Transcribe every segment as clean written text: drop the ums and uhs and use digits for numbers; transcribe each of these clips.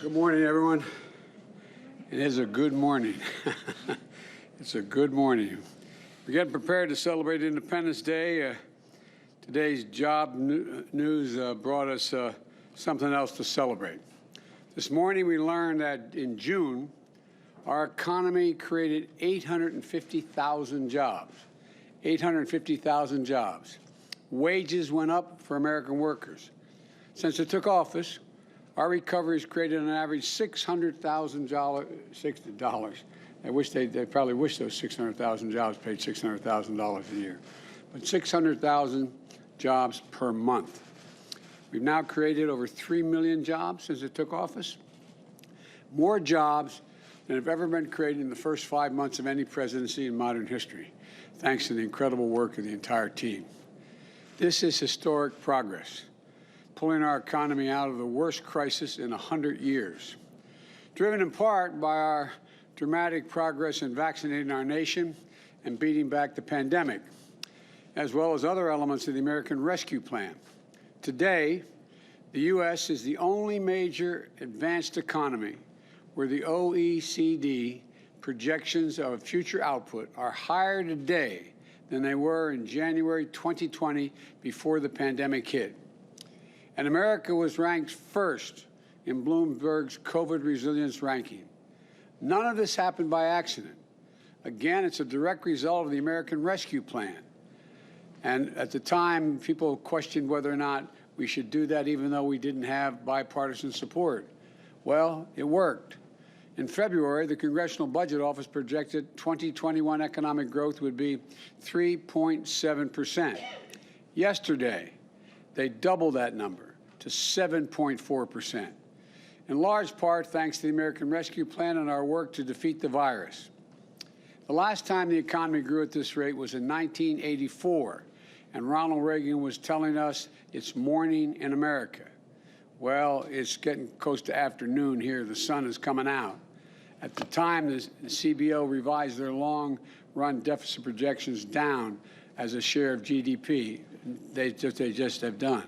Good morning, everyone. It is a good morning. It's a good morning. We're getting prepared to celebrate Independence Day. Today's job news brought us something else to celebrate. This morning we learned that in June, our economy created 850,000 jobs. 850,000 jobs. Wages went up for American workers. Since it took office, our recovery has created an average $600,000. I wish they probably wish those 600,000 jobs paid $600,000 a year, but 600,000 jobs per month. We've now created over 3 million jobs since it took office. More jobs than have ever been created in the first 5 months of any presidency in modern history, thanks to the incredible work of the entire team. This is historic progress, pulling our economy out of the worst crisis in 100 years. Driven in part by our dramatic progress in vaccinating our nation and beating back the pandemic, as well as other elements of the American Rescue Plan. Today, the U.S. is the only major advanced economy where the OECD projections of future output are higher today than they were in January 2020 before the pandemic hit. And America was ranked first in Bloomberg's COVID resilience ranking. None of this happened by accident. Again, it's a direct result of the American Rescue Plan. And at the time, people questioned whether or not we should do that even though we didn't have bipartisan support. Well, it worked. In February, the Congressional Budget Office projected 2021 economic growth would be 3.7%. Yesterday, they doubled that number to 7.4%, in large part thanks to the American Rescue Plan and our work to defeat the virus. The last time the economy grew at this rate was in 1984, and Ronald Reagan was telling us it's morning in America. Well, it's getting close to afternoon here. The sun is coming out. At the time, the CBO revised their long-run deficit projections down as a share of GDP. They just have done.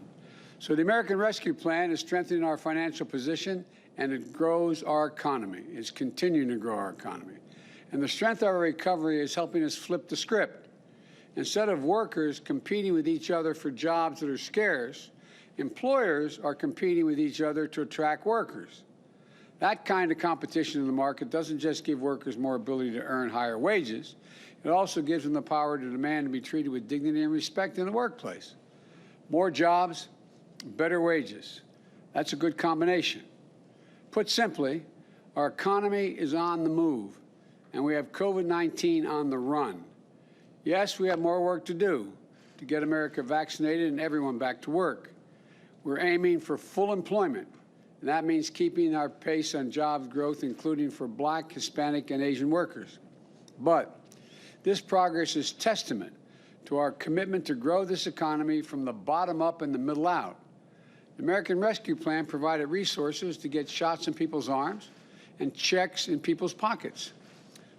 So the American Rescue Plan is strengthening our financial position, and it grows our economy. It's continuing to grow our economy. And the strength of our recovery is helping us flip the script. Instead of workers competing with each other for jobs that are scarce, employers are competing with each other to attract workers. That kind of competition in the market doesn't just give workers more ability to earn higher wages, it also gives them the power to demand to be treated with dignity and respect in the workplace. More jobs, better wages. That's a good combination. Put simply, our economy is on the move, and we have COVID-19 on the run. Yes, we have more work to do to get America vaccinated and everyone back to work. We're aiming for full employment, and that means keeping our pace on jobs growth, including for Black, Hispanic, and Asian workers. But this progress is testament to our commitment to grow this economy from the bottom up and the middle out. The American Rescue Plan provided resources to get shots in people's arms and checks in people's pockets.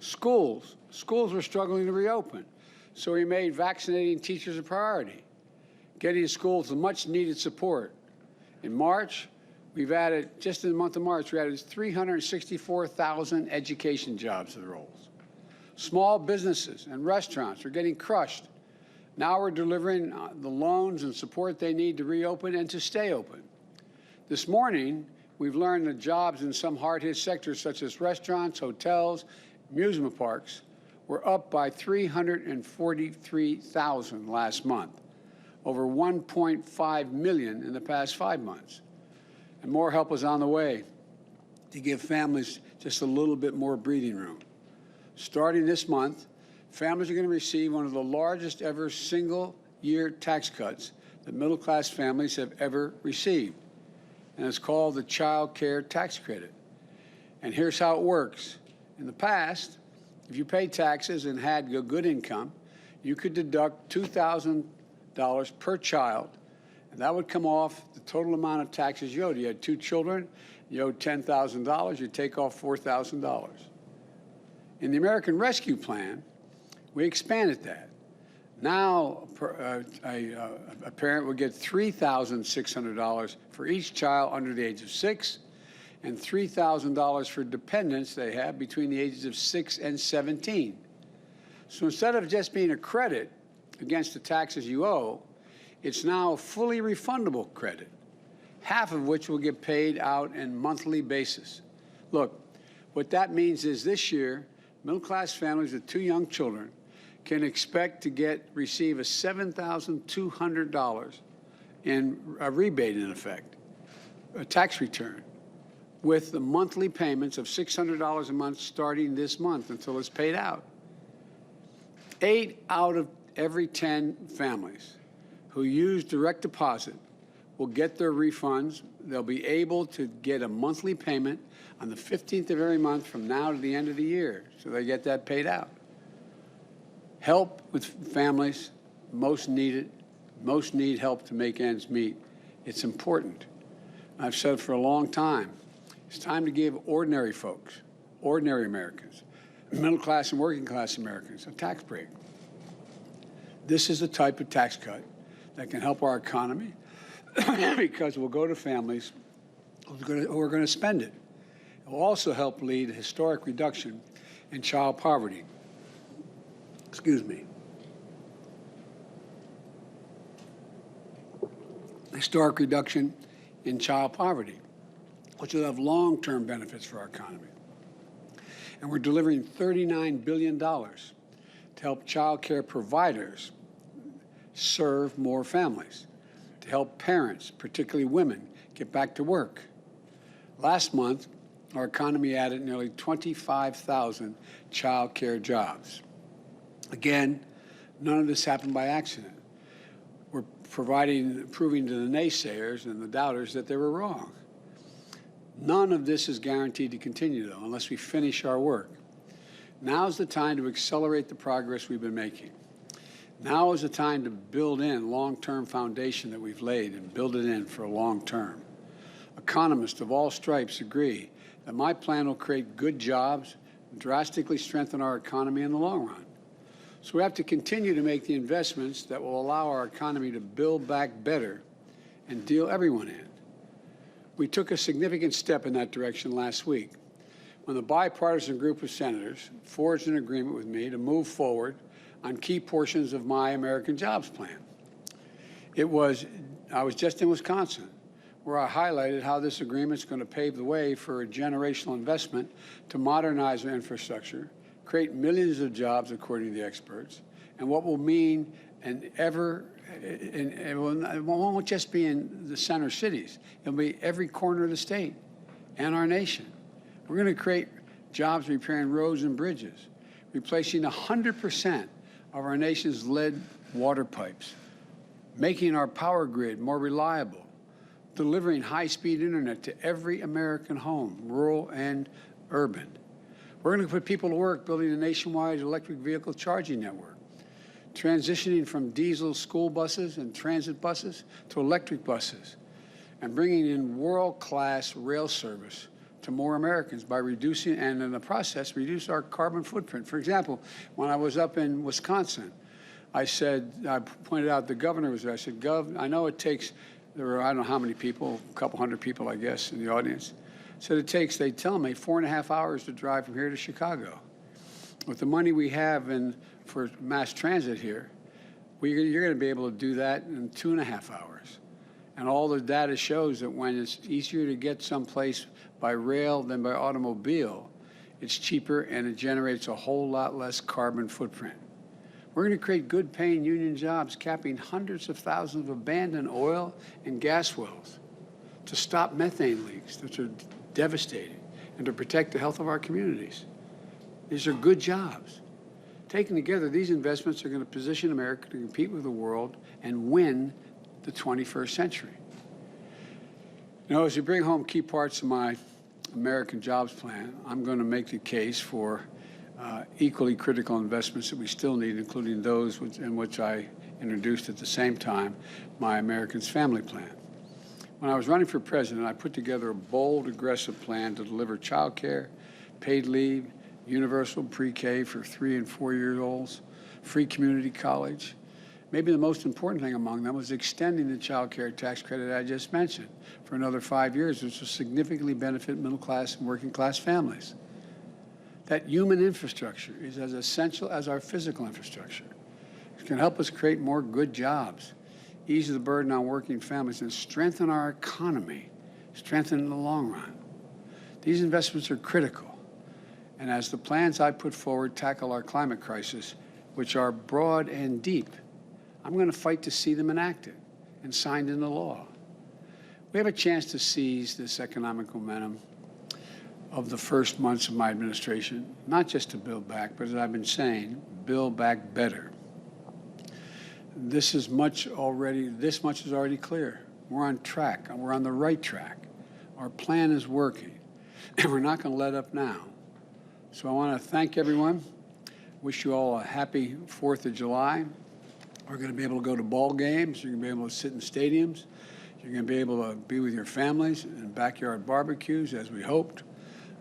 Schools were struggling to reopen, so we made vaccinating teachers a priority, getting schools the much-needed support. In March, just in the month of March, we added 364,000 education jobs to the rolls. Small businesses and restaurants are getting crushed. Now we're delivering the loans and support they need to reopen and to stay open. This morning, we've learned that jobs in some hard-hit sectors such as restaurants, hotels, amusement parks were up by 343,000 last month, over 1.5 million in the past 5 months. And more help is on the way to give families just a little bit more breathing room. Starting this month, families are going to receive one of the largest ever single-year tax cuts that middle-class families have ever received. And it's called the Child Care Tax Credit. And here's how it works. In the past, if you paid taxes and had a good income, you could deduct $2,000 per child, and that would come off the total amount of taxes you owed. You had 2 children, you owed $10,000, you take off $4,000. In the American Rescue Plan, we expanded that. Now, a parent would get $3,600 for each child under the age of 6, and $3,000 for dependents they have between the ages of 6 and 17. So instead of just being a credit against the taxes you owe, it's now a fully refundable credit, half of which will get paid out on a monthly basis. Look, what that means is this year, middle-class families with 2 young children can expect to receive a $7,200 in a rebate, in effect, a tax return, with the monthly payments of $600 a month starting this month until it's paid out. 8 out of every 10 families who use direct deposit will get their refunds. They'll be able to get a monthly payment on the 15th of every month from now to the end of the year, so they get that paid out. Help with families most need it, most need help to make ends meet. It's important. I've said for a long time, it's time to give ordinary folks, ordinary Americans, middle class and working class Americans, a tax break. This is the type of tax cut that can help our economy because it will go to families who are going to spend it. It will also help lead a historic reduction in child poverty. Excuse me. Historic reduction in child poverty, which will have long-term benefits for our economy. And we're delivering $39 billion to help child care providers serve more families, to help parents, particularly women, get back to work. Last month, our economy added nearly 25,000 child care jobs. Again, none of this happened by accident. We're proving to the naysayers and the doubters that they were wrong. None of this is guaranteed to continue, though, unless we finish our work. Now's the time to accelerate the progress we've been making. Now is the time to build in long-term foundation that we've laid and build it in for a long term. Economists of all stripes agree that my plan will create good jobs and drastically strengthen our economy in the long run. So we have to continue to make the investments that will allow our economy to build back better and deal everyone in. We took a significant step in that direction last week when the bipartisan group of senators forged an agreement with me to move forward on key portions of my American Jobs Plan. I was just in Wisconsin, where I highlighted how this agreement is going to pave the way for a generational investment to modernize our infrastructure, create millions of jobs, according to the experts, and what will mean it won't just be in the center cities. It'll be every corner of the state and our nation. We're going to create jobs repairing roads and bridges, replacing 100% of our nation's lead water pipes, making our power grid more reliable, delivering high-speed internet to every American home, rural and urban. We're going to put people to work building a nationwide electric vehicle charging network, transitioning from diesel school buses and transit buses to electric buses, and bringing in world-class rail service to more Americans by reducing, and in the process, reduce our carbon footprint. For example, when I was up in Wisconsin, I pointed out, the governor was there. I said, Gov, I know it takes, there were, I don't know how many people, a couple hundred people, I guess, in the audience. I said it takes, they tell me, 4.5 hours to drive from here to Chicago. With the money we have for mass transit here, you're going to be able to do that in 2.5 hours. And all the data shows that when it's easier to get someplace by rail than by automobile, it's cheaper and it generates a whole lot less carbon footprint. We're going to create good-paying union jobs, capping hundreds of thousands of abandoned oil and gas wells to stop methane leaks, which are devastating, and to protect the health of our communities. These are good jobs. Taken together, these investments are going to position America to compete with the world and win the 21st century. You know, as we bring home key parts of my American Jobs Plan, I'm going to make the case for equally critical investments that we still need, including those in which I introduced at the same time my Americans Family Plan. When I was running for president, I put together a bold, aggressive plan to deliver child care, paid leave, universal pre-K for 3- and 4-year-olds, free community college, Maybe the most important thing among them was extending the child care tax credit I just mentioned for another 5 years, which will significantly benefit middle-class and working-class families. That human infrastructure is as essential as our physical infrastructure. It can help us create more good jobs, ease the burden on working families, and strengthen our economy, strengthen in the long run. These investments are critical. And as the plans I put forward tackle our climate crisis, which are broad and deep, I'm going to fight to see them enacted and signed into law. We have a chance to seize this economic momentum of the first months of my administration, not just to build back, but as I've been saying, build back better. This much is already clear. We're on track. We're on the right track. Our plan is working, and we're not going to let up now. So I want to thank everyone. Wish you all a happy 4th of July. We're going to be able to go to ball games. You're going to be able to sit in stadiums. You're going to be able to be with your families and backyard barbecues, as we hoped.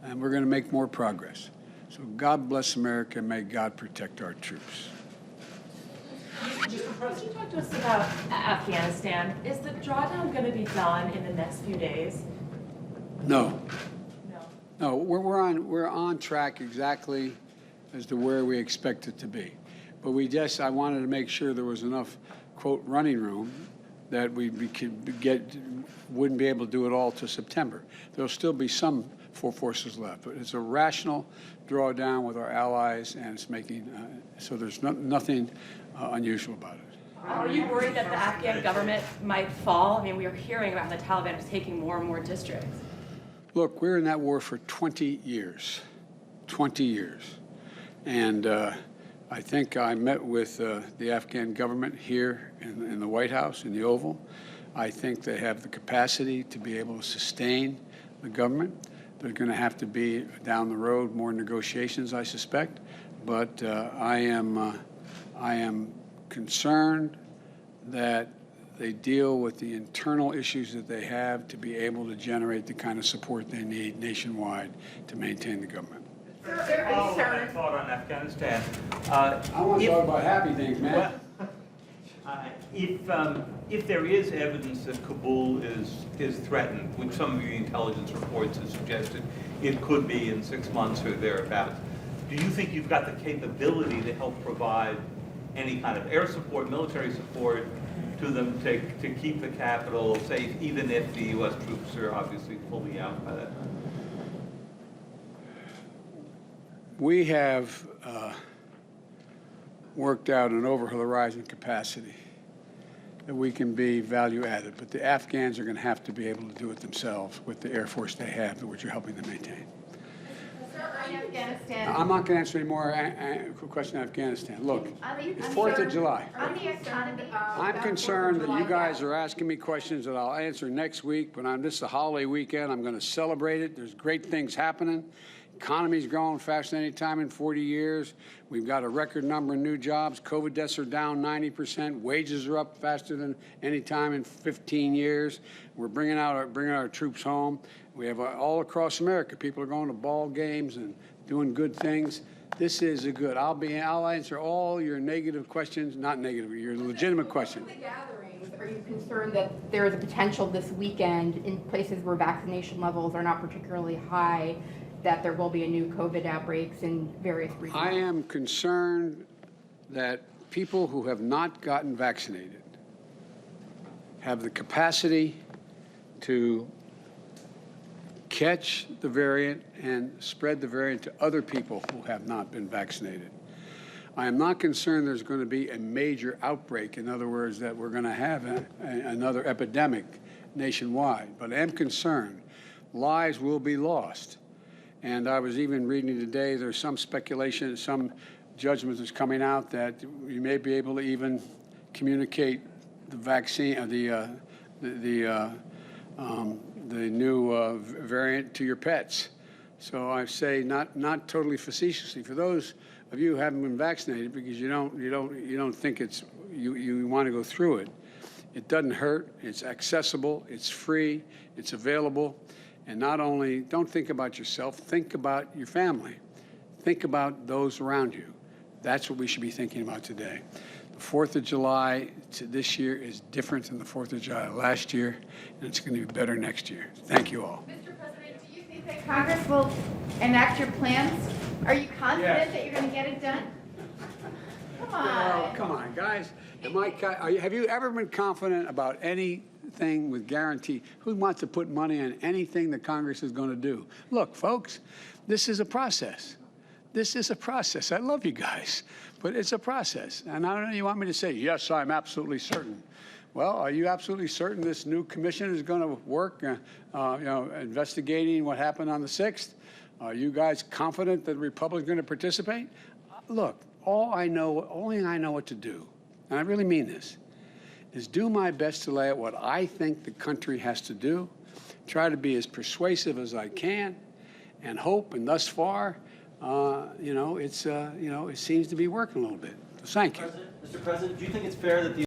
And we're going to make more progress. So God bless America, and may God protect our troops. Could you talk to us about Afghanistan? Is the drawdown going to be done in the next few days? No. No, we're on track exactly as to where we expect it to be. But I wanted to make sure there was enough, quote, running room that wouldn't be able to do it all to September. There'll still be some forces left, but it's a rational drawdown with our allies, and it's making, so there's nothing unusual about it. Are you worried that the Afghan government might fall? I mean, we are hearing about the Taliban is taking more and more districts. Look, we're in that war for 20 years, 20 years. And I think I met with the Afghan government here in the White House, in the Oval. I think they have the capacity to be able to sustain the government. There's going to have to be, down the road, more negotiations, I suspect. But I am concerned that they deal with the internal issues that they have to be able to generate the kind of support they need nationwide to maintain the government. I thought on Afghanistan. I want to talk about happy things, man. If there is evidence that Kabul is threatened, which some of the intelligence reports have suggested it could be in 6 months or thereabouts, do you think you've got the capability to help provide any kind of air support, military support to them to keep the capital safe, even if the U.S. troops are obviously fully out by that time? We have worked out an over-horizon capacity that we can be value-added, but the Afghans are going to have to be able to do it themselves with the Air Force they have, which you're helping them maintain. Afghanistan. I'm not going to answer any more question on Afghanistan. Look, it's 4th of July. I'm concerned that you guys are asking me questions that I'll answer next week, but on this holiday weekend, I'm going to celebrate it. There's great things happening. Economy's growing faster than any time in 40 years. We've got a record number of new jobs. COVID deaths are down 90%. Wages are up faster than any time in 15 years. We're bringing our troops home. We have all across America, people are going to ball games and doing good things. This is a good. I'll answer all your negative questions, not negative, your legitimate questions. Are you concerned that there is a potential this weekend in places where vaccination levels are not particularly high, that there will be a new COVID outbreaks in various regions? I am concerned that people who have not gotten vaccinated have the capacity to catch the variant and spread the variant to other people who have not been vaccinated. I am not concerned there's going to be a major outbreak, in other words, that we're going to have another epidemic nationwide, but I am concerned lives will be lost. And I was even reading today, there's some speculation, some judgment is coming out that you may be able to even communicate the vaccine, the new variant to your pets. So I say not totally facetiously. For those of you who haven't been vaccinated because you don't think you want to go through it, it doesn't hurt. It's accessible. It's free. It's available. And not only, don't think about yourself, think about your family. Think about those around you. That's what we should be thinking about today. The 4th of July to this year is different than the 4th of July last year, and it's going to be better next year. Thank you all. Mr. President, do you think that Congress will enact your plans? Are you confident that you're going to get it done? Come Oh, on. come on, guys. Have you ever been confident about anything with guarantee? Who wants to put money on anything that Congress is going to do? Look, folks, this is a process. This is a process. I love you guys, but it's a process. And I don't know, you want me to say, yes, I'm absolutely certain. Well, are you absolutely certain this new commission is going to work, investigating what happened on the 6th? Are you guys confident that the Republicans are going to participate? Look, only I know what to do, and I really mean this, is do my best to lay out what I think the country has to do, try to be as persuasive as I can, and hope, and thus far, it seems to be working a little bit. Thank you. Mr. President, do you think it's fair that the